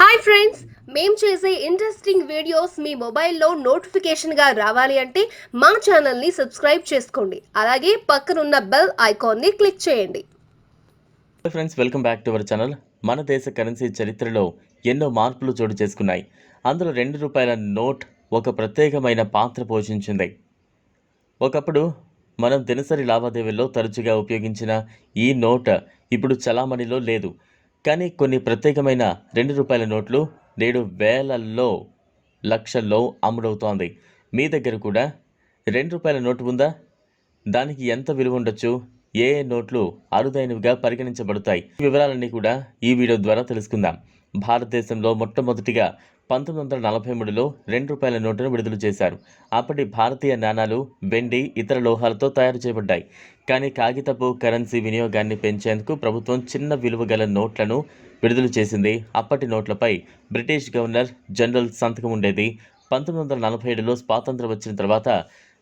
Hi friends, మేము చేసే interesting videos మీ మొబైల్లో నోటిఫికేషన్గా రావాలి అంటే మా ఛానల్ని సబ్స్క్రైబ్ చేసుకోండి. అలాగే పక్కనున్న బెల్ ఐకాన్ని క్లిక్ చేయండి. Friends, welcome back to our channel. మన దేశ కరెన్సీ చరిత్రలో ఎన్నో మార్పులు చోటు చేసుకున్నాయి. అందులో ₹2 నోట్ ఒక ప్రత్యేకమైన పాత్ర పోషించింది. ఒకప్పుడు మనం దినసరి లావాదేవీల్లో తరచుగా ఉపయోగించిన ఈ నోట్ ఇప్పుడు చలామణిలో లేదు. కానీ కొన్ని ప్రత్యేకమైన ₹2 నోట్లు నేడు వేలల్లో, లక్షల్లో అమ్ముడవుతోంది. మీ దగ్గర కూడా ₹2 నోటు ఉందా? దానికి ఎంత విలువ ఉండొచ్చు? ఏ నోట్లు అరుదైనవిగా పరిగణించబడతాయి? ఈ వివరాలన్నీ కూడా ఈ వీడియో ద్వారా తెలుసుకుందాం. భారతదేశంలో మొట్టమొదటిగా 1943లో ₹2 నోటును విడుదల చేశారు. అప్పటి భారతీయ నాణాలు వెండి, ఇతర లోహాలతో తయారు చేయబడ్డాయి. కానీ కాగితపు కరెన్సీ వినియోగాన్ని పెంచేందుకు ప్రభుత్వం చిన్న విలువ గల నోట్లను విడుదల చేసింది. అప్పటి నోట్లపై బ్రిటిష్ గవర్నర్ జనరల్ సంతకం ఉండేది. 1947లో స్వాతంత్ర్యం వచ్చిన తర్వాత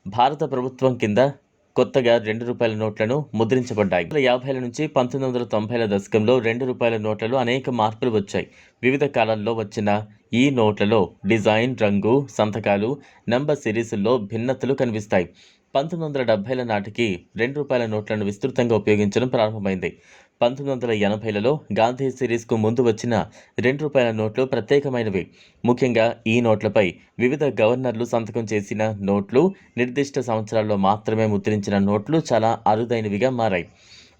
భారత ప్రభుత్వం కింద కొత్తగా ₹2 నోట్లను ముద్రించబడ్డాయి. 1950ల నుంచి 1990ల దశకంలో ₹2 నోట్లలో అనేక మార్పులు వచ్చాయి. వివిధ కాలాల్లో వచ్చిన ఈ నోట్లలో డిజైన్, రంగు, సంతకాలు, నంబర్ సిరీస్ల్లో భిన్నతలు కనిపిస్తాయి. 1970ల నాటికి ₹2 నోట్లను విస్తృతంగా ఉపయోగించడం ప్రారంభమైంది. 1980లలో గాంధీ సిరీస్కు ముందు వచ్చిన ₹2 నోట్లు ప్రత్యేకమైనవి. ముఖ్యంగా ఈ నోట్లపై వివిధ గవర్నర్లు సంతకం చేసిన నోట్లు, నిర్దిష్ట సంవత్సరాల్లో మాత్రమే ముద్రించిన నోట్లు చాలా అరుదైనవిగా మారాయి.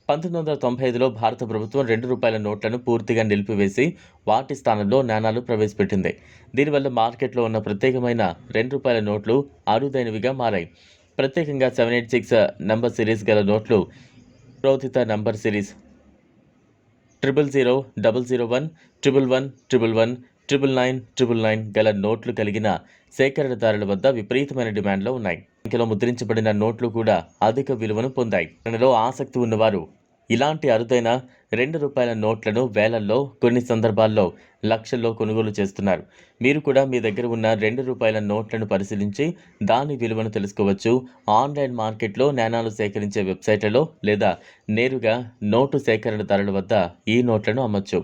1995లో భారత ప్రభుత్వం ₹2 నోట్లను పూర్తిగా నిలిపివేసి వాటి స్థానంలో నాణాలు ప్రవేశపెట్టింది. దీనివల్ల మార్కెట్లో ఉన్న ప్రత్యేకమైన ₹2 నోట్లు అరుదైనవిగా మారాయి. ప్రత్యేకంగా 786 నంబర్ సిరీస్ గల నోట్లు, ప్రోధిత నంబర్ సిరీస్ 000, 001, 111, 111, 999, 999 గల నోట్లు కలిగిన సేకరణదారుల వద్ద విపరీతమైన డిమాండ్లో ఉన్నాయి. సంఖ్యలో ముద్రించబడిన నోట్లు కూడా అధిక విలువను పొందాయి. దానిలో ఆసక్తి ఉన్నవారు ఇలాంటి అరుదైన ₹2 నోట్లను వేలల్లో, కొన్ని సందర్భాల్లో లక్షల్లో కొనుగోలు చేస్తున్నారు. మీరు కూడా మీ దగ్గర ఉన్న ₹2 నోట్లను పరిశీలించి దాని విలువను తెలుసుకోవచ్చు. ఆన్లైన్ మార్కెట్లో నాణాలు సేకరించే వెబ్సైట్లలో లేదా నేరుగా నోటు సేకరణదారుల వద్ద ఈ నోట్లను అమ్మచ్చు.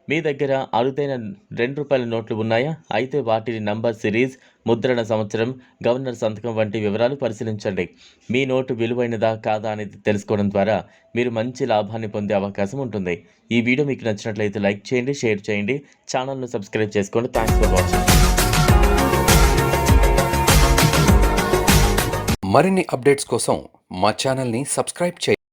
మీ దగ్గర అరుదైన ₹2 నోట్లు ఉన్నాయా? అయితే వాటిని నంబర్ సిరీస్, ముద్రణ సంవత్సరం, గవర్నర్ సంతకం వంటి వివరాలు పరిశీలించండి. మీ నోటు విలువైనదా కాదా అనేది తెలుసుకోవడం ద్వారా మీరు మంచి లాభాన్ని పొందే అవకాశం ఉంటుంది. ఈ వీడియో మీకు నచ్చినట్లయితే లైక్ చేయండి, షేర్ చేయండి, ఛానల్ను సబ్స్క్రైబ్ చేసుకోండి. Thanks for watching. మరిన్ని అప్డేట్స్ కోసం మా ఛానల్ని సబ్స్క్రైబ్ చేయండి.